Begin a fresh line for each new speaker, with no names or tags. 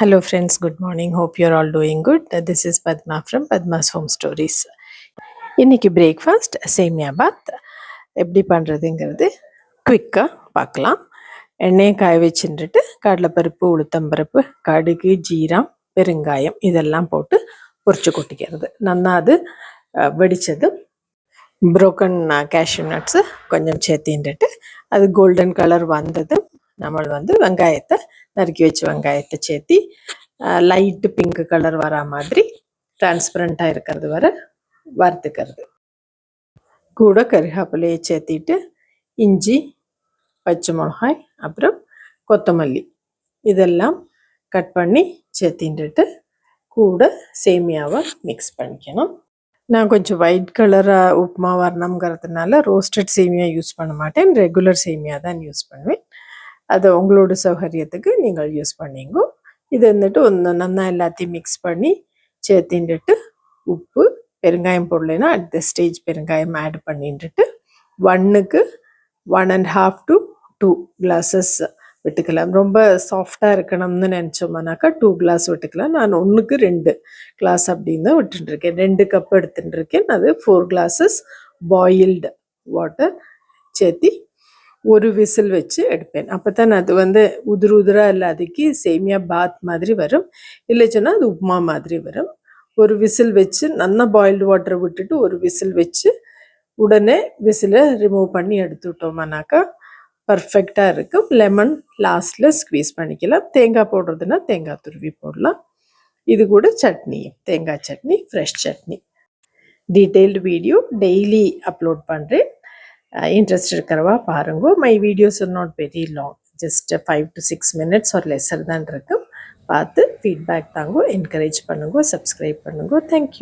Hello friends, good morning. Hope you're all doing good. This is Padma from Padma's Home Stories. இன்னைக்கு breakfast சேமியா பாத் எப்படி பண்ணுறதுங்கிறது குவிக்காக பார்க்கலாம். எண்ணெயை காய வச்சுட்டு கடலைப்பருப்பு, உளுத்தம்பருப்பு, கடுகு, ஜீரம், பெருங்காயம் இதெல்லாம் போட்டு பொரிச்சு கொட்டிக்கிறது. நல்லா அது வெடித்தது புரோக்கன் கேஷ்யூ நட்ஸு கொஞ்சம் சேர்த்தின்ட்டு அது கோல்டன் கலர் வந்தது. நம்ம வெங்காயத்தை நறுக்கி வச்சு வெங்காயத்தை சேர்த்தி லைட்டு பிங்க் கலர் வரா மாதிரி டிரான்ஸ்பரண்ட்டாக இருக்கிறது வர வறுத்துக்கிறது. கூட கறிவேப்பிலையை சேர்த்திட்டு இஞ்சி, பச்சை மிளகாய், அப்புறம் கொத்தமல்லி இதெல்லாம் கட் பண்ணி சேர்த்தின்ட்டு கூட சேமியாவை மிக்ஸ் பண்ணிக்கணும். நான் கொஞ்சம் ஒயிட் கலராக உப்புமா வரணுங்கிறதுனால ரோஸ்டட் சேமியா யூஸ் பண்ண மாட்டேன், ரெகுலர் சேமியா தான் யூஸ் பண்ணுவேன். அது உங்களோட சௌகரியத்துக்கு நீங்கள் யூஸ் பண்ணிங்க. இது ஒன்று நல்லா எல்லாத்தையும் மிக்ஸ் பண்ணி சேர்த்தின்ட்டு உப்பு, பெருங்காயம் போடலைன்னா அட் த ஸ்டேஜ் பெருங்காயம் ஆட் பண்ணிட்டு 1க்கு 1.5 to 2 glasses விட்டுக்கலாம். ரொம்ப சாஃப்டாக இருக்கணும்னு நினச்சோம்னாக்கா 2 glass விட்டுக்கலாம். நான் 1க்கு 2 glass அப்படின்னு தான் விட்டுருக்கேன். 2 கப் எடுத்துட்டுருக்கேன். அது 4 glasses பாயில்டு வாட்டர் சேர்த்தி ஒரு விசில் வச்சு எடுப்பேன். அப்போ தான் அது உதிர உதிராக இல்லாதக்கு சேமியா பாத் மாதிரி வரும், இல்லை சொன்னால் அது உப்புமா மாதிரி வரும். ஒரு விசில் வச்சு நல்லா பாயில்டு வாட்டரை விட்டுட்டு ஒரு விசில் வச்சு உடனே விசிலை ரிமூவ் பண்ணி எடுத்துட்டோம்னாக்கா பர்ஃபெக்டாக இருக்கும். லெமன் லாஸ்ட்டில் ஸ்க்வீஸ் பண்ணிக்கலாம். தேங்காய் போடுறதுன்னா தேங்காய் துருவி போடலாம். இது கூட சட்னி, தேங்காய் chutney, fresh chutney. Detailed video daily upload பண்ணுறேன். Interested இருக்கிறவா பாருங்க. My videos are not very long, just 5 to 6 minutes or lesser தான் இருக்கும். பார்த்து ஃபீட்பேக் தாங்க, என்கரேஜ் பண்ணுங்க, சப்ஸ்கிரைப் பண்ணுங்க. தேங்க்யூ.